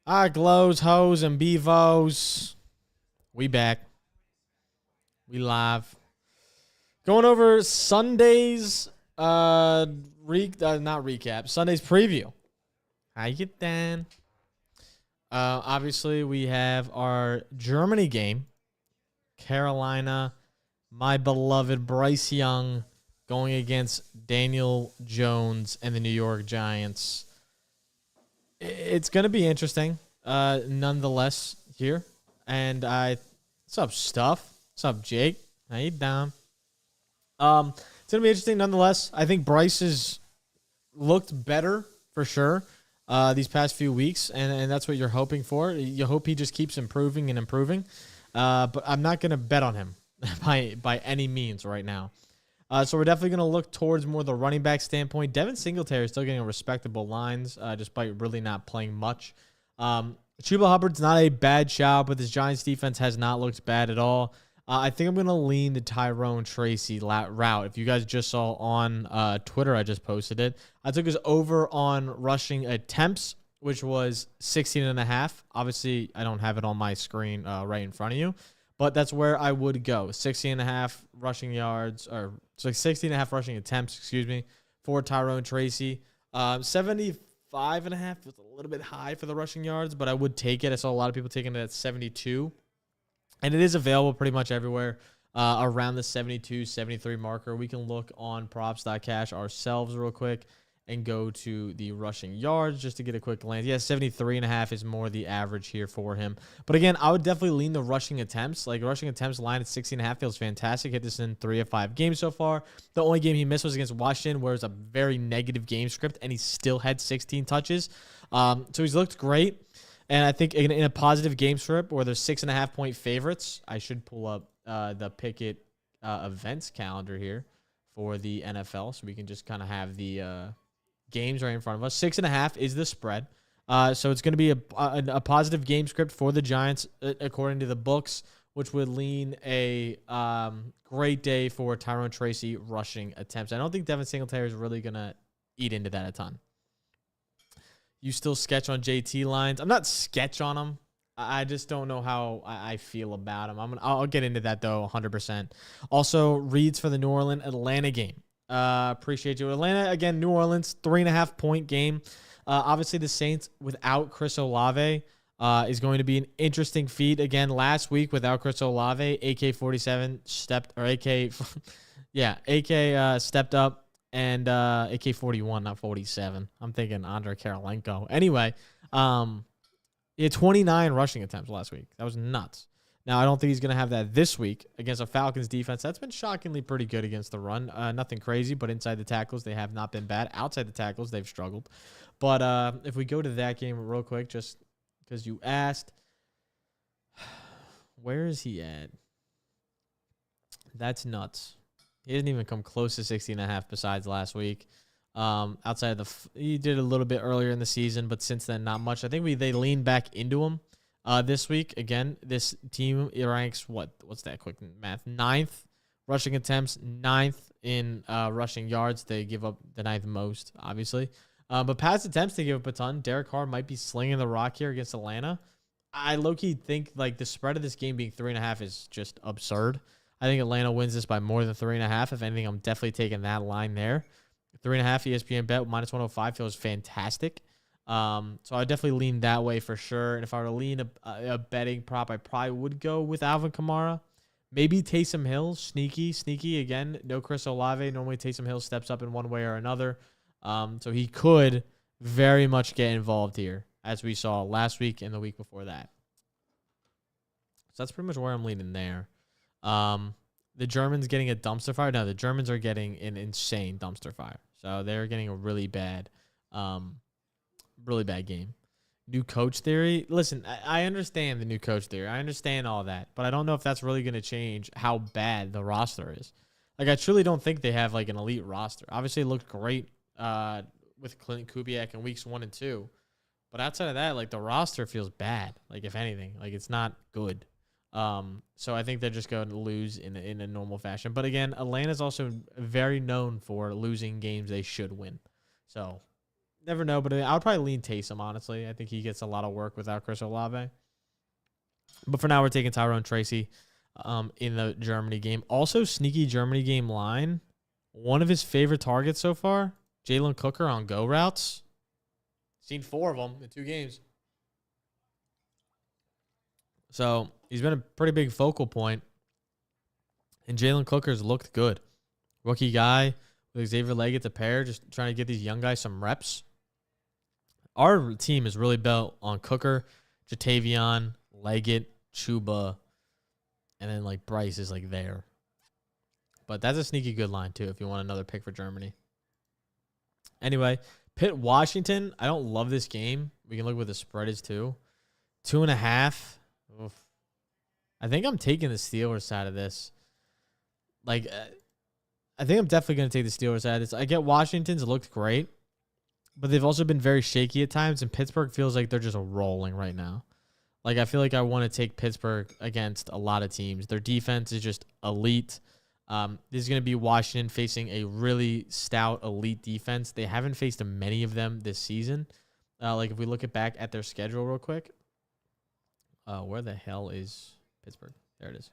All right, glows, hoes, and bevos. We back. We live. Going over Sunday's not recap. Sunday's preview. How you get down? Obviously, we have our Germany game. Carolina, my beloved Bryce Young, going against Daniel Jones and the New York Giants. It's going to be interesting, nonetheless, here. And what's up, Stuff? What's up, Jake? How you doing? It's going to be interesting, nonetheless. I think Bryce has looked better, for sure, these past few weeks, and that's what you're hoping for. You hope he just keeps improving and improving. But I'm not going to bet on him by any means right now. So we're definitely going to look towards more the running back standpoint. Devin Singletary is still getting respectable lines, despite really not playing much. Chuba Hubbard's not a bad shot, but this Giants defense has not looked bad at all. I think I'm going to lean the Tyrone Tracy route. If you guys just saw on Twitter, I just posted it. I took his over on rushing attempts, which was 16.5. Obviously, I don't have it on my screen right in front of you. But that's where I would go. 16.5 rushing yards, or so 16.5 rushing attempts, for Tyrone Tracy. 75.5 was a little bit high for the rushing yards, but I would take it. I saw a lot of people taking it at 72. And it is available pretty much everywhere around the 72, 73 marker. We can look on props.cash ourselves real quick and go to the rushing yards just to get a quick glance. Yeah, 73.5 is more the average here for him. But again, I would definitely lean the rushing attempts. Like, rushing attempts line at 16.5 feels fantastic. Hit this in 3 of 5 games so far. The only game he missed was against Washington, where it's a very negative game script, and he still had 16 touches. So he's looked great. And I think in a positive game script where there's 6.5 point favorites, I should pull up the Pickett events calendar here for the NFL, so we can just kind of have the games right in front of us. 6.5 is the spread. So it's going to be a positive game script for the Giants, according to the books, which would lean a great day for Tyrone Tracy rushing attempts. I don't think Devin Singletary is really going to eat into that a ton. You still sketch on JT lines. I'm not sketch on him. I just don't know how I feel about him. I'll get into that, though, 100%. Also, reads for the New Orleans Atlanta game. Appreciate you. Atlanta, again, New Orleans, 3.5 point game. Obviously, the Saints without Chris Olave is going to be an interesting feat. Again, last week without Chris Olave, AK-47 stepped up, and AK-41, not 47. I'm thinking Andre Karolinko. Anyway, he had 29 rushing attempts last week. That was nuts. Now, I don't think he's going to have that this week against a Falcons defense. That's been shockingly pretty good against the run. Nothing crazy, but inside the tackles, they have not been bad. Outside the tackles, they've struggled. But if we go to that game real quick, just because you asked, where is he at? That's nuts. He didn't even come close to 60.5 besides last week. Outside of he did a little bit earlier in the season, but since then, not much. I think they leaned back into him. This week, again, this team ranks, what's that quick math? 9th rushing attempts, 9th in rushing yards. They give up the 9th most, obviously. But pass attempts, they give up a ton. Derek Carr might be slinging the rock here against Atlanta. I low-key think like the spread of this game being 3.5 is just absurd. I think Atlanta wins this by more than 3.5. If anything, I'm definitely taking that line there. 3.5 ESPN bet, minus 105 feels fantastic. So I definitely lean that way for sure. And if I were to lean a betting prop, I probably would go with Alvin Kamara. Maybe Taysom Hill, sneaky again. No Chris Olave. Normally Taysom Hill steps up in one way or another. So he could very much get involved here, as we saw last week and the week before that. So that's pretty much where I'm leaning there. The Germans getting a dumpster fire. No, the Germans are getting an insane dumpster fire. So they're getting a really bad game. New coach theory. Listen, I understand the new coach theory. I understand all that, but I don't know if that's really going to change how bad the roster is. Like, I truly don't think they have like an elite roster. Obviously, it looked great with Clint Kubiak in weeks 1 and 2, but outside of that, like, the roster feels bad. Like, if anything, like, it's not good. So I think they're just going to lose in a normal fashion. But again, Atlanta's also very known for losing games they should win. So never know, but I would probably lean Taysom, honestly. I think he gets a lot of work without Chris Olave. But for now, we're taking Tyrone Tracy in the Germany game. Also, sneaky Germany game line. One of his favorite targets so far, Jalen Cooker on go routes. Seen 4 of them in 2 games. So he's been a pretty big focal point. And Jalen Cooker's looked good. Rookie guy with Xavier Leggett to pair, just trying to get these young guys some reps. Our team is really built on Cooker, Jatavion, Leggett, Chuba, and then like Bryce is like there. But that's a sneaky good line too if you want another pick for Germany. Anyway, Pitt Washington. I don't love this game. We can look what the spread is too. 2.5. Oof. I think I'm taking the Steelers side of this. Like, I think I'm definitely going to take the Steelers side of this. I get Washington's looked great, but they've also been very shaky at times, and Pittsburgh feels like they're just rolling right now. Like, I feel like I want to take Pittsburgh against a lot of teams. Their defense is just elite. This is going to be Washington facing a really stout, elite defense. They haven't faced many of them this season. Like, if we look back at their schedule real quick. Where the hell is Pittsburgh? There it is.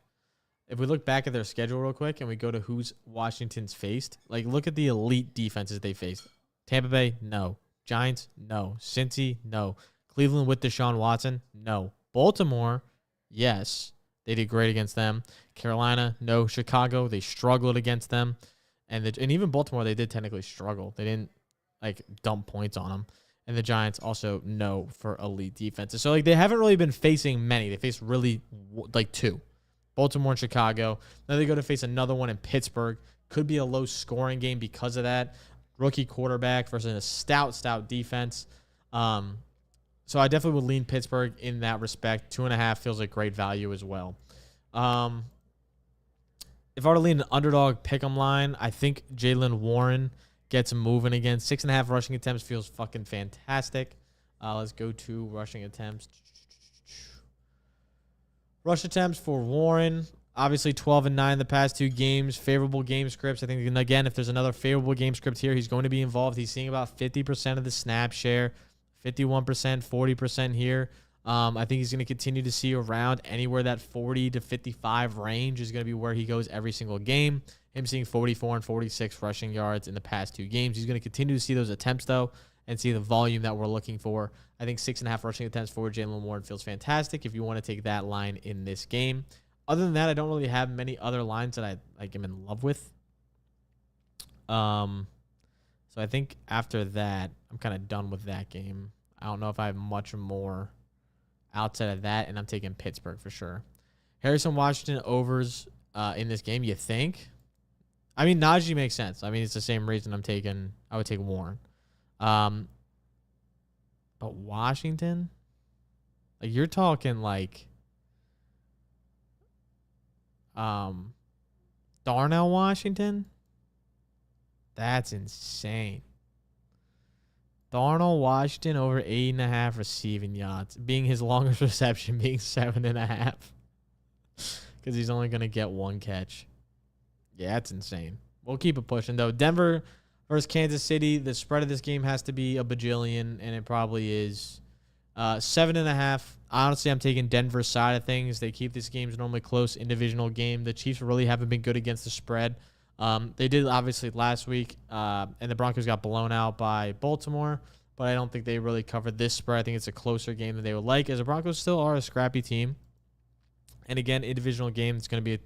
If we look back at their schedule real quick and we go to who's Washington's faced, like, look at the elite defenses they faced. Tampa Bay, no. Giants, no. Cincy, no. Cleveland with Deshaun Watson, no. Baltimore, yes. They did great against them. Carolina, no. Chicago, they struggled against them. And even Baltimore, they did technically struggle. They didn't, like, dump points on them. And the Giants also no for elite defenses. So, like, they haven't really been facing many. They faced really, like, 2. Baltimore and Chicago. Now they go to face another one in Pittsburgh. Could be a low-scoring game because of that. Rookie quarterback versus a stout defense. So I definitely would lean Pittsburgh in that respect. 2.5 feels like great value as well. If I were to lean an underdog pick'em line, I think Jaylen Warren gets moving again. 6.5 rushing attempts feels fucking fantastic. Let's go to rushing attempts. Rush attempts for Warren. Obviously 12-9 the past 2 games. Favorable game scripts. I think, again, if there's another favorable game script here, he's going to be involved. He's seeing about 50% of the snap share. 51%, 40% here. I think he's going to continue to see around anywhere that 40 to 55 range is going to be where he goes every single game. Him seeing 44 and 46 rushing yards in the past 2 games. He's going to continue to see those attempts, though, and see the volume that we're looking for. I think 6.5 rushing attempts for Jaylen Warren feels fantastic if you want to take that line in this game. Other than that, I don't really have many other lines that I am in love with. So I think after that, I'm kind of done with that game. I don't know if I have much more outside of that, and I'm taking Pittsburgh for sure. Harrison Washington overs in this game, you think? I mean, Najee makes sense. I mean, it's the same reason I would take Warren. But Washington? Like, you're talking like Darnell Washington? That's insane. Darnell Washington over 8.5 receiving yards. Being his longest reception being 7.5. Because he's only going to get 1 catch. Yeah, that's insane. We'll keep it pushing, though. Denver versus Kansas City. The spread of this game has to be a bajillion, and it probably is 7.5. Honestly, I'm taking Denver's side of things. They keep these games normally close in divisional game. The Chiefs really haven't been good against the spread. They did obviously last week, and the Broncos got blown out by Baltimore, but I don't think they really covered this spread. I think it's a closer game than they would like, as the Broncos still are a scrappy team. And again, in divisional game, it's gonna be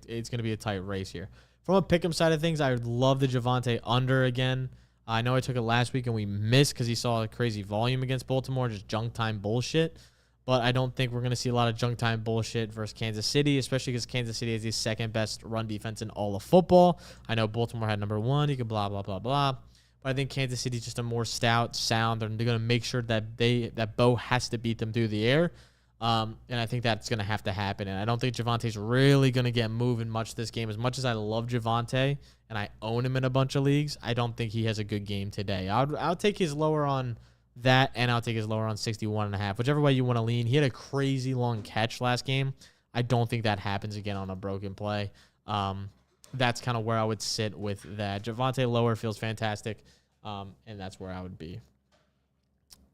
a tight race here. From a pick'em side of things, I would love the Javonte under again. I know I took it last week and we missed because he saw a crazy volume against Baltimore, just junk time bullshit. But I don't think we're going to see a lot of junk time bullshit versus Kansas City, especially because Kansas City is the 2nd best run defense in all of football. I know Baltimore had number 1. You could blah, blah, blah, blah. But I think Kansas City is just a more stout, sound. They're going to make sure that Bo has to beat them through the air. And I think that's going to have to happen. And I don't think Javonte's really going to get moving much this game. As much as I love Javonte and I own him in a bunch of leagues, I don't think he has a good game today. I'll take his lower on that, and I'll take his lower on 61.5. Whichever way you want to lean. He had a crazy long catch last game. I don't think that happens again on a broken play. That's kind of where I would sit with that. Javonte lower feels fantastic, and that's where I would be.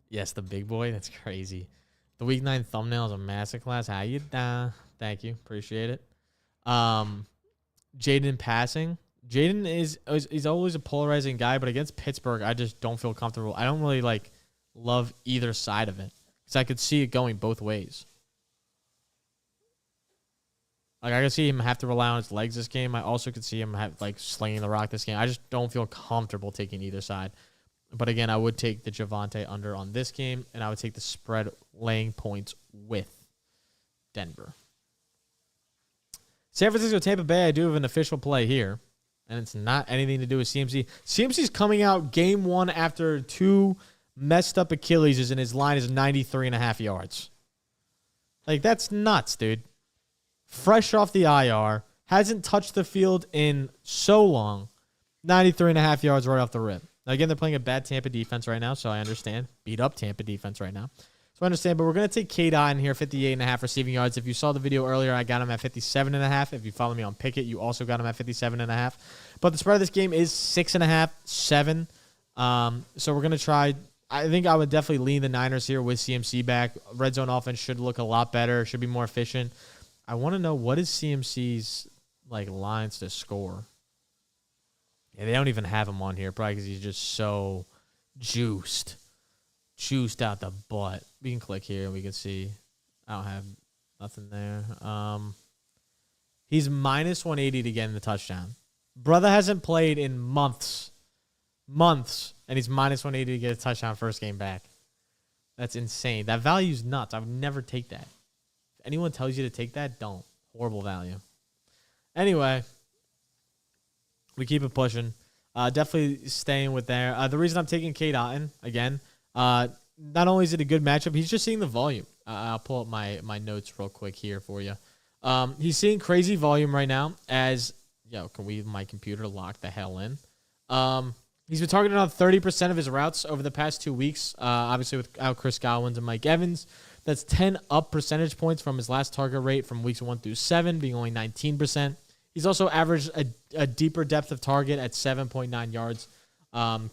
Yes, the big boy. That's crazy. The week 9 thumbnail is a masterclass. How you thank you. Appreciate it. Jaden passing. Jaden is always a polarizing guy, but against Pittsburgh, I just don't feel comfortable. I don't really love either side of it because I could see it going both ways. I could see him have to rely on his legs this game. I also could see him slinging the rock this game. I just don't feel comfortable taking either side. But again, I would take the Javonte under on this game, and I would take the spread laying points with Denver. San Francisco, Tampa Bay, I do have an official play here, and it's not anything to do with CMC. CMC's coming out game 1 after 2 messed up Achilles, and his line is 93.5 yards. That's nuts, dude. Fresh off the IR, hasn't touched the field in so long, 93.5 yards right off the rip. Now, again, they're playing a bad Tampa defense right now, so I understand. Beat up Tampa defense right now. So I understand, but we're going to take K-Dot in here, 58.5 receiving yards. If you saw the video earlier, I got him at 57.5. If you follow me on Pickett, you also got him at 57.5. But the spread of this game is 6.5, 7. So we're going to try. I think I would definitely lean the Niners here with CMC back. Red zone offense should look a lot better, should be more efficient. I want to know what is CMC's lines to score. Yeah, they don't even have him on here, probably because he's just so juiced out the butt. We can click here and we can see. I don't have nothing there. He's minus 180 to get in the touchdown. Brother hasn't played in months, and he's minus 180 to get a touchdown first game back. That's insane. That value's nuts. I would never take that. If anyone tells you to take that, don't. Horrible value. Anyway, we keep it pushing. Definitely staying with there. The reason I'm taking Kate Otten, again, not only is it a good matchup, he's just seeing the volume. I'll pull up my notes real quick here for you. He's seeing crazy volume right now as, can we, my computer, lock the hell in? He's been targeted on 30% of his routes over the past 2 weeks, obviously without Chris Godwin and Mike Evans. That's 10 up percentage points from his last target rate from weeks 1 through 7, being only 19%. He's also averaged a deeper depth of target at 7.9 yards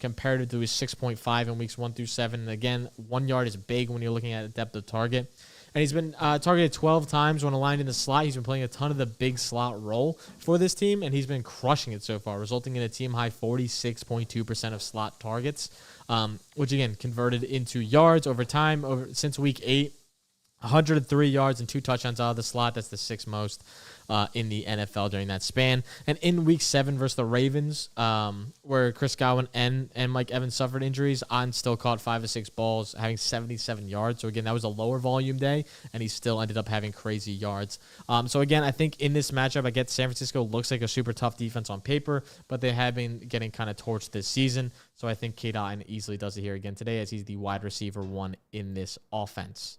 compared to his 6.5 in weeks 1 through 7. And again, 1 yard is big when you're looking at the depth of target. And he's been targeted 12 times when aligned in the slot. He's been playing a ton of the big slot role for this team, and he's been crushing it so far, resulting in a team-high 46.2% of slot targets, which, again, converted into yards over time. Since week 8, 103 yards and 2 touchdowns out of the slot. That's the 6th most in the NFL during that span. And in week 7 versus the Ravens, where Chris Godwin and Mike Evans suffered injuries, Otten still caught 5 of 6 balls, having 77 yards. So again, that was a lower volume day, and he still ended up having crazy yards. So again, I think in this matchup, I get San Francisco looks like a super tough defense on paper, but they have been getting kind of torched this season. So I think Kate Otten easily does it here again today, as he's the wide receiver 1 in this offense.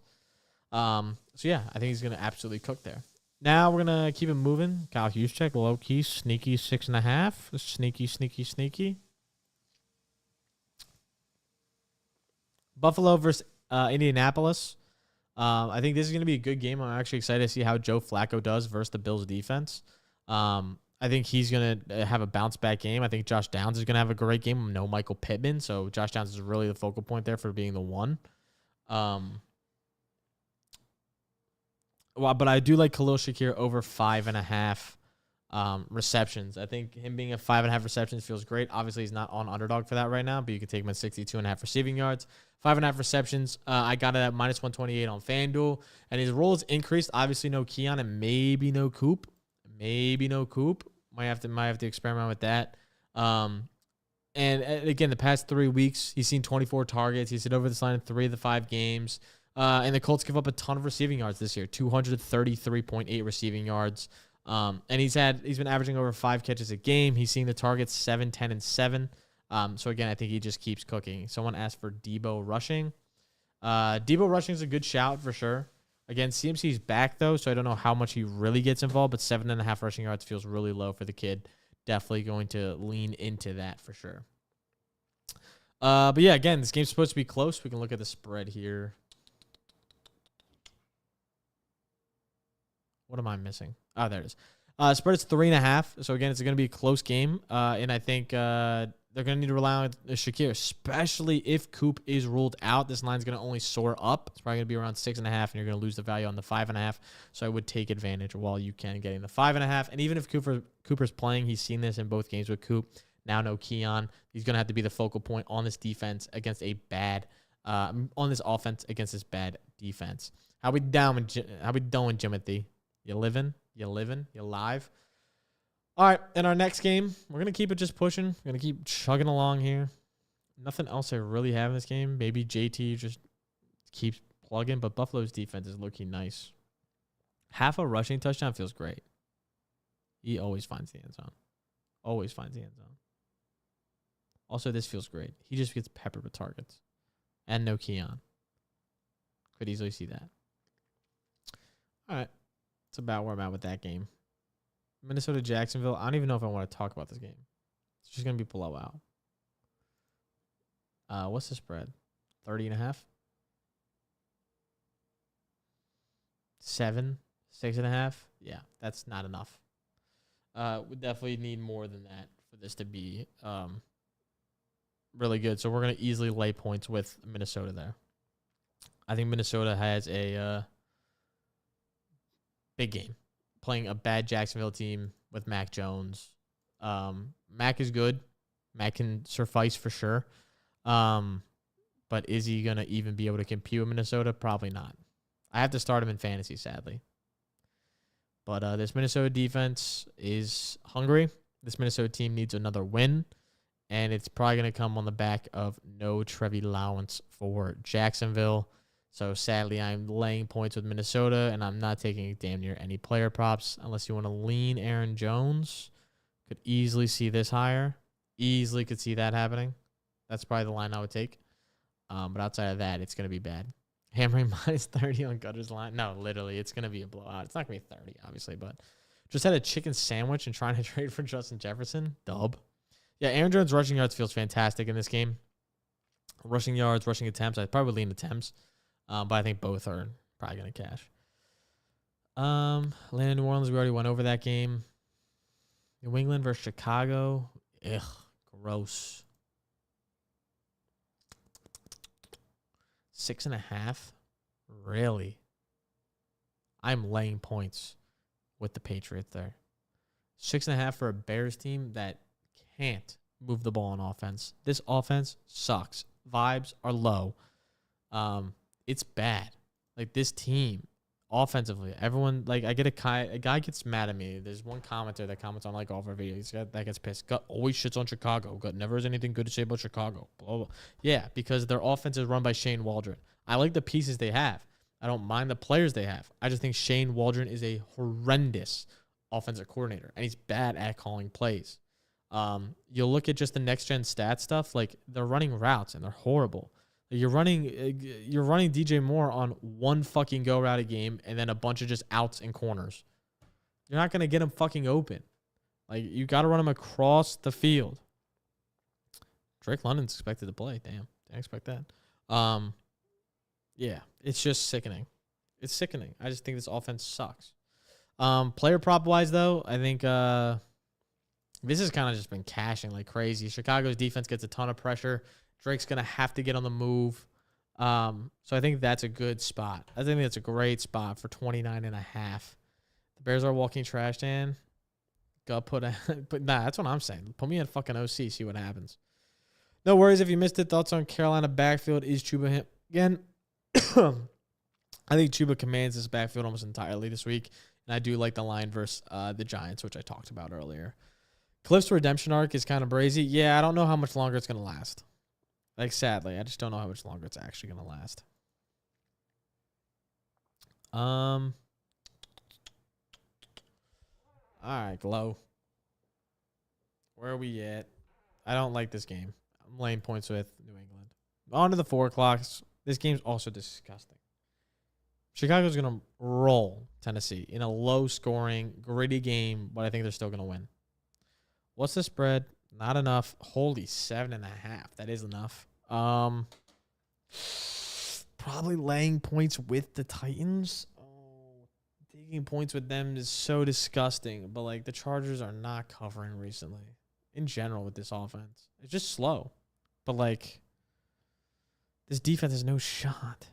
So yeah, I think he's going to absolutely cook there. Now we're going to keep it moving. Kyle Juszczyk, low key, sneaky 6.5. Sneaky. Buffalo versus Indianapolis. I think this is going to be a good game. I'm actually excited to see how Joe Flacco does versus the Bills defense. I think he's going to have a bounce back game. I think Josh Downs is going to have a great game. No Michael Pittman, so Josh Downs is really the focal point there for being the one. Well, but I do like Khalil Shakir over 5.5 receptions. I think him being at 5.5 receptions feels great. Obviously, he's not on underdog for that right now, but you can take him at 62.5 receiving yards. 5.5 receptions. I got it at minus 128 on FanDuel, and his role is increased. Obviously, no Keon and maybe no Coop. Might have to experiment with that. And again, the past 3 weeks, he's seen 24 targets. He's hit over this line in 3 of the 5 games. And the Colts give up a ton of receiving yards this year, 233.8 receiving yards. And he's been averaging over 5 catches a game. He's seeing the targets 7, 10, and 7. So again, I think he just keeps cooking. Someone asked for Debo rushing. Debo rushing is a good shout for sure. Again, CMC's back though, so I don't know how much he really gets involved, but 7.5 rushing yards feels really low for the kid. Definitely going to lean into that for sure. But yeah, again, this game's supposed to be close. We can look at the spread here. What am I missing? Oh, there it is. Spread is 3.5. So again, it's going to be a close game. And I think they're going to need to rely on Shakir, especially if Coop is ruled out. This line's going to only soar up. It's probably going to be around 6.5, and you're going to lose the value on the 5.5. So I would take advantage while you can getting the 5.5. And even if Cooper's playing, he's seen this in both games with Coop. Now no Keon. He's going to have to be the focal point on this defense against a bad, on this offense against this bad defense. How we doing, Jimothy? You living? You live? All right, in our next game, we're going to keep it just pushing. We're going to keep chugging along here. Nothing else I really have in this game. Maybe JT just keeps plugging, but Buffalo's defense is looking nice. Half a rushing touchdown feels great. He always finds the end zone. Always finds the end zone. Also, this feels great. He just gets peppered with targets. And no Keon. Could easily see that. All right. That's about where I'm at with that game. Minnesota Jacksonville. I don't even know if I want to talk about this game. It's just going to be blowout. What's the spread? 30.5? 7? 6.5? Yeah, that's not enough. We definitely need more than that for this to be really good. So we're going to easily lay points with Minnesota there. I think Minnesota has a big game. Playing a bad Jacksonville team with Mac Jones. Mac is good. Mac can suffice for sure. But is he going to even be able to compete with Minnesota? Probably not. I have to start him in fantasy, sadly. But this Minnesota defense is hungry. This Minnesota team needs another win. And it's probably going to come on the back of no Trevi Lawrence for Jacksonville. So, sadly, I'm laying points with Minnesota, and I'm not taking damn near any player props unless you want to lean Aaron Jones. Could easily see this higher. Easily could see that happening. That's probably the line I would take. But outside of that, it's going to be bad. Hammering minus 30 on Gutter's line. No, literally, it's going to be a blowout. It's not going to be 30, obviously, but just had a chicken sandwich and trying to trade for Justin Jefferson. Dub. Yeah, Aaron Jones' rushing yards feels fantastic in this game. Rushing yards, rushing attempts. I'd probably lean attempts. But I think both are probably going to cash. Atlanta, New Orleans, we already went over that game. New England versus Chicago. Ugh, gross. 6.5? Really? I'm laying points with the Patriots there. 6.5 for a Bears team that can't move the ball on offense. This offense sucks. Vibes are low. It's bad. Like, this team, offensively, everyone, like, I get a guy gets mad at me. There's one commenter that comments on, like, all of our videos that gets pissed. Gut always shits on Chicago. Gut never has anything good to say about Chicago. Blah, blah. Yeah, because their offense is run by Shane Waldron. I like the pieces they have. I don't mind the players they have. I just think Shane Waldron is a horrendous offensive coordinator, and he's bad at calling plays. You'll look at just the next-gen stat stuff. Like, they're running routes, and they're horrible. You're running DJ Moore on one fucking go route a game and then a bunch of just outs and corners. You're not going to get him fucking open. Like, you got to run him across the field. Drake London's expected to play. Damn. Didn't expect that. Yeah, it's just sickening. It's sickening. I just think this offense sucks. Player prop-wise, though, I think this has kind of just been cashing like crazy. Chicago's defense gets a ton of pressure. Drake's going to have to get on the move. So I think that's a good spot. I think that's a great spot for 29.5. The Bears are walking trash can. But that's what I'm saying. Put me in fucking OC, see what happens. No worries if you missed it. Thoughts on Carolina backfield? Is Chuba him again? I think Chuba commands this backfield almost entirely this week. And I do like the line versus the Giants, which I talked about earlier. Cliff's redemption arc is kind of brazy. Yeah, I don't know how much longer it's going to last. Like, sadly, I just don't know how much longer it's actually going to last. All right, Glow. Where are we at? I don't like this game. I'm laying points with New England. On to the 4 o'clocks. This game's also disgusting. Chicago's going to roll Tennessee in a low-scoring, gritty game, but I think they're still going to win. What's the spread? Not enough. Holy, 7.5. That is enough. Probably laying points with the Titans. Oh, taking points with them is so disgusting. But, like, the Chargers are not covering recently in general with this offense. It's just slow. But, like, this defense has no shot.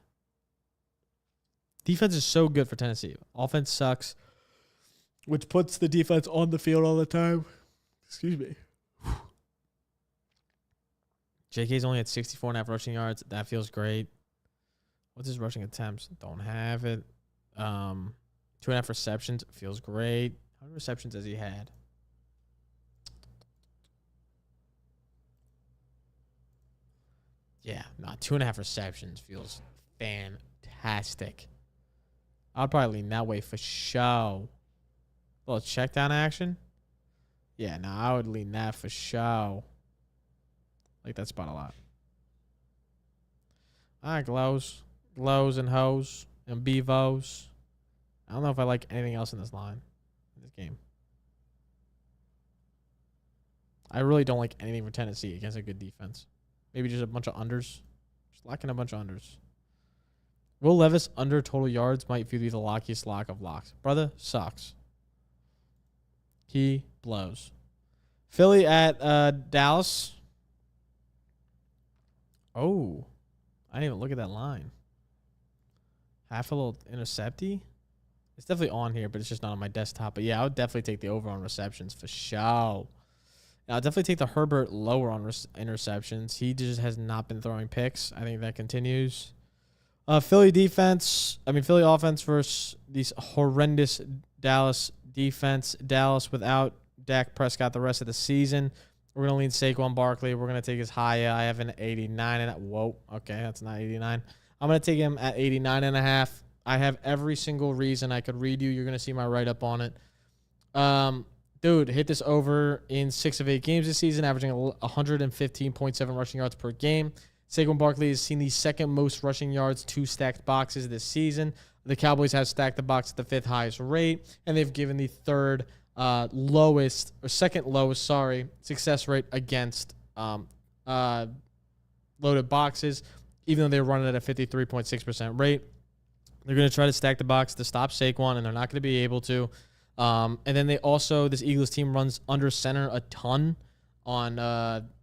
Defense is so good for Tennessee. Offense sucks, which puts the defense on the field all the time. Excuse me. JK's only at 64.5 rushing yards. That feels great. What's his rushing attempts? Don't have it. 2.5 receptions. Feels great. How many receptions has he had? Yeah, 2.5 receptions feels fantastic. I'll probably lean that way for show. A little check down action. Yeah, no, I would lean that for show. Like that spot a lot. All right, glows and hoes and bevos. I don't know if I like anything else in this line, in this game. I really don't like anything for Tennessee against a good defense. Maybe just a bunch of unders. Just lacking a bunch of unders. Will Levis under total yards might be the lockiest lock of locks. Brother sucks. He blows. Philly at Dallas. Oh, I didn't even look at that line. Half a little intercepty. It's definitely on here, but it's just not on my desktop. But yeah, I would definitely take the over on receptions for sure. I'll definitely take the Herbert lower on interceptions. He just has not been throwing picks. I think that continues. Philly offense versus these horrendous Dallas defense. Dallas without Dak Prescott the rest of the season. We're going to lean Saquon Barkley. We're going to take his high. I have an 89. Whoa. Okay, that's not 89. I'm going to take him at 89.5. I have every single reason I could read you. You're going to see my write-up on it. Dude, hit this over in 6 of 8 games this season, averaging 115.7 rushing yards per game. Saquon Barkley has seen the second most rushing yards, 2 stacked boxes this season. The Cowboys have stacked the box at the 5th highest rate, and they've given the second lowest, success rate against loaded boxes, even though they run it at a 53.6% rate. They're going to try to stack the box to stop Saquon, and they're not going to be able to. And then they also, this Eagles team runs under center a ton on,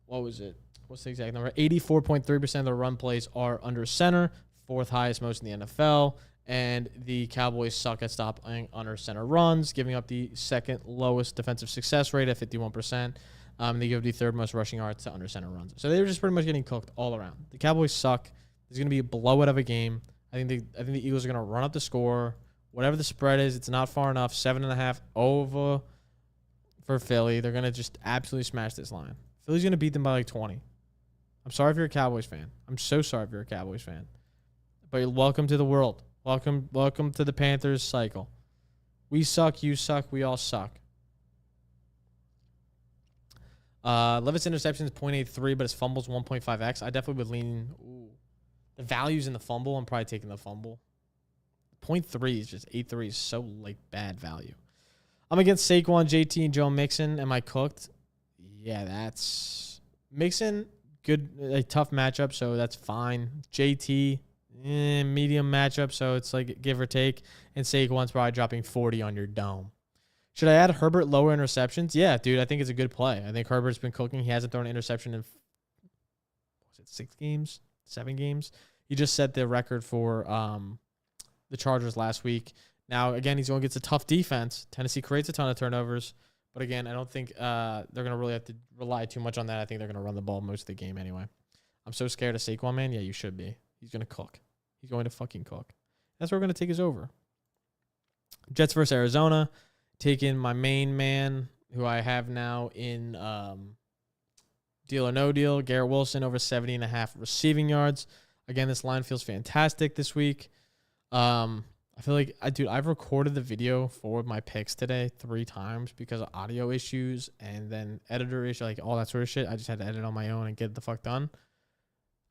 what was it? What's the exact number? 84.3% of the run plays are under center, 4th highest most in the NFL. And the Cowboys suck at stopping under center runs, giving up the 2nd lowest defensive success rate at 51%. They give the 3rd most rushing yards to under center runs. So they're just pretty much getting cooked all around. The Cowboys suck. There's going to be a blowout of a game. I think the Eagles are going to run up the score. Whatever the spread is, it's not far enough. 7.5 over for Philly. They're going to just absolutely smash this line. Philly's going to beat them by like 20. I'm sorry if you're a Cowboys fan. I'm so sorry if you're a Cowboys fan. But welcome to the world. Welcome to the Panthers cycle. We suck, you suck, we all suck. Levis interception is 0.83, but his fumble's 1.5x. I definitely would lean. The value's in the fumble. I'm probably taking the fumble. 0.3 is just 8.3 is so like bad value. I'm against Saquon, JT, and Joe Mixon. Am I cooked? Yeah, that's Mixon. Good, a tough matchup, so that's fine. JT, medium matchup, so it's like give or take. And Saquon's probably dropping 40 on your dome. Should I add Herbert lower interceptions? Yeah, dude, I think it's a good play. I think Herbert's been cooking. He hasn't thrown an interception in 6 games, 7 games. He just set the record for the Chargers last week. Now, again, he's going against a tough defense. Tennessee creates a ton of turnovers. But, again, I don't think they're going to really have to rely too much on that. I think they're going to run the ball most of the game anyway. I'm so scared of Saquon, man. Yeah, you should be. He's going to cook. He's going to fucking cook. That's what we're going to take is over. Jets versus Arizona. Taking my main man, who I have now in deal or no deal, Garrett Wilson, over 70.5 receiving yards. Again, this line feels fantastic this week. I feel like, I've recorded the video for my picks today 3 times because of audio issues and then editor issue, like all that sort of shit. I just had to edit on my own and get the fuck done.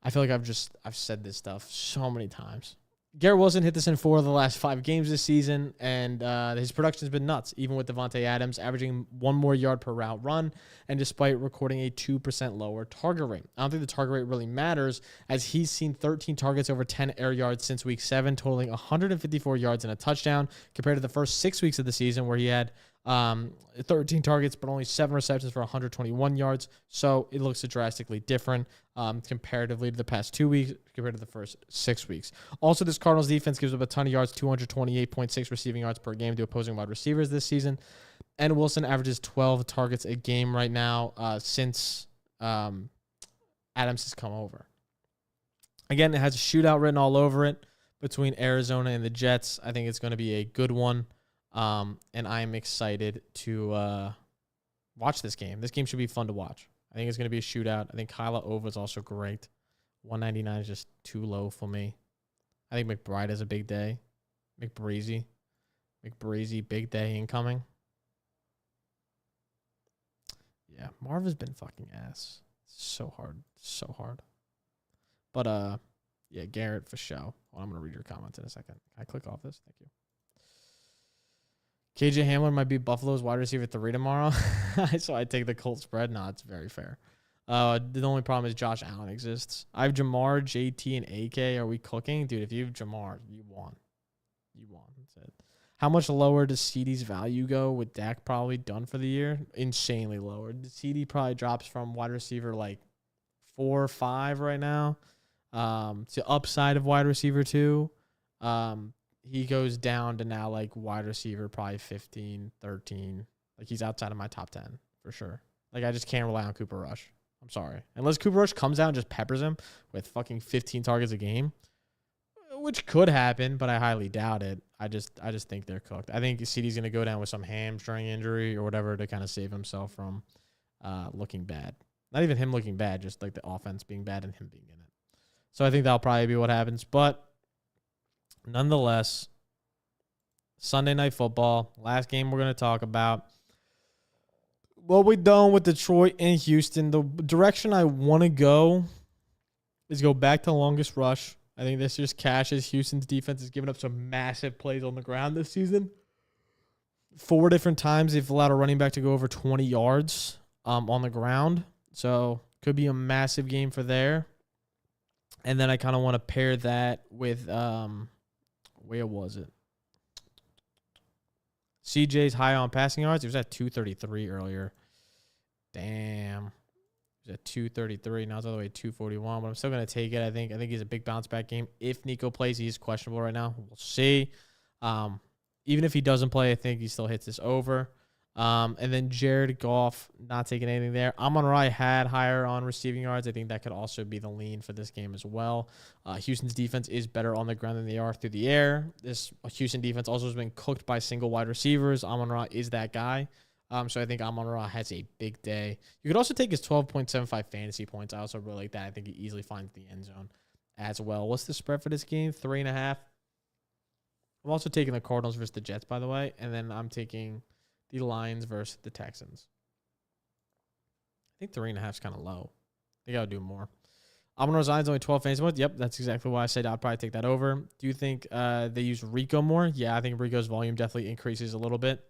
I feel like I've said this stuff so many times. Garrett Wilson hit this in 4 of the last 5 games this season, and his production's been nuts, even with Devontae Adams averaging 1 more yard per route run, and despite recording a 2% lower target rate. I don't think the target rate really matters, as he's seen 13 targets over 10 air yards since week 7, totaling 154 yards and a touchdown, compared to the first 6 weeks of the season where he had 13 targets, but only 7 receptions for 121 yards. So it looks drastically different comparatively to the past 2 weeks compared to the first 6 weeks. Also, this Cardinals defense gives up a ton of yards, 228.6 receiving yards per game to opposing wide receivers this season. And Wilson averages 12 targets a game right now since Adams has come over. Again, it has a shootout written all over it between Arizona and the Jets. I think it's going to be a good one. And I'm excited to watch this game. This game should be fun to watch. I think it's going to be a shootout. I think Kyla Ova is also great. 199 is just too low for me. I think McBride has a big day. McBreezy, big day incoming. Yeah, Marv has been fucking ass. So hard. But, yeah, Garrett for show. Well, I'm going to read your comments in a second. Can I click off this? Thank you. KJ Hamler might be Buffalo's wide receiver 3 tomorrow. So I take the Colts spread. No, it's very fair. The only problem is Josh Allen exists. I have Jamar, JT, and AK. Are we cooking? Dude, if you have Jamar, you won. That's it. How much lower does CD's value go with Dak probably done for the year? Insanely lower. The CD probably drops from wide receiver like 4 or 5 right now to upside of wide receiver 2. He goes down to now like wide receiver probably 15, 13. Like he's outside of my top 10 for sure. Like I just can't rely on Cooper Rush. I'm sorry. Unless Cooper Rush comes out and just peppers him with fucking 15 targets a game, which could happen, but I highly doubt it. I just think they're cooked. I think CD's going to go down with some hamstring injury or whatever to kind of save himself from looking bad. Not even him looking bad, just like the offense being bad and him being in it. So I think that'll probably be what happens. But nonetheless, Sunday Night Football, last game we're going to talk about. What we done with Detroit and Houston, the direction I want to go is go back to longest rush. I think this just cashes. Houston's defense has given up some massive plays on the ground this season. 4 different times they've allowed a running back to go over 20 yards on the ground. So could be a massive game for there. And then I kind of want to pair that with, where was it? CJ's high on passing yards. It was at 233 earlier. Damn. It was at 233. Now it's all the way to 241. But I'm still going to take it. I think he's a big bounce back game. If Nico plays, he's questionable right now. We'll see. Even if he doesn't play, I think he still hits this over. And then Jared Goff, not taking anything there. Amon-Ra had higher on receiving yards. I think that could also be the lean for this game as well. Houston's defense is better on the ground than they are through the air. This Houston defense also has been cooked by single wide receivers. Amon-Ra is that guy. So I think Amon-Ra has a big day. You could also take his 12.75 fantasy points. I also really like that. I think he easily finds the end zone as well. What's the spread for this game? 3.5. I'm also taking the Cardinals versus the Jets, by the way. And then I'm taking the Lions versus the Texans. I think 3.5 is kind of low. I think I would do more. Amon-Ra Zion's only 12 fantasy points. Yep, that's exactly why I said I'd probably take that over. Do you think they use Rico more? Yeah, I think Rico's volume definitely increases a little bit.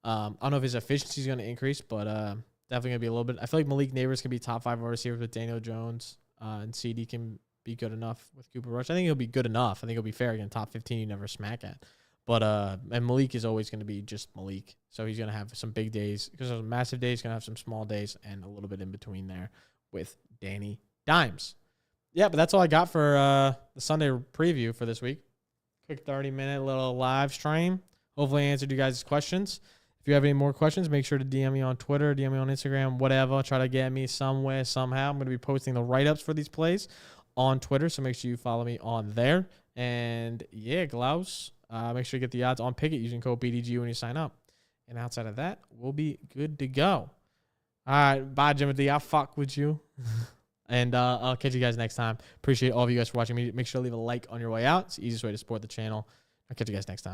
I don't know if his efficiency is going to increase, but definitely going to be a little bit. I feel like Malik Neighbors can be top 5 wide receivers with Daniel Jones, and CD can be good enough with Cooper Rush. I think he'll be good enough. I think he'll be fair. Again, top 15 you never smack at. But and Malik is always going to be just Malik. So he's going to have some big days. Because there's massive days, going to have some small days, and a little bit in between there with Danny Dimes. Yeah, but that's all I got for the Sunday preview for this week. Quick 30-minute little live stream. Hopefully I answered you guys' questions. If you have any more questions, make sure to DM me on Twitter, DM me on Instagram, whatever. Try to get me somewhere, somehow. I'm going to be posting the write-ups for these plays on Twitter, so make sure you follow me on there. And, yeah, Glaus, make sure you get the odds on Pickett using code BDGE when you sign up. And outside of that, we'll be good to go. All right, bye, Jimothy. I'll fuck with you. And I'll catch you guys next time. Appreciate all of you guys for watching me. Make sure to leave a like on your way out. It's the easiest way to support the channel. I'll catch you guys next time.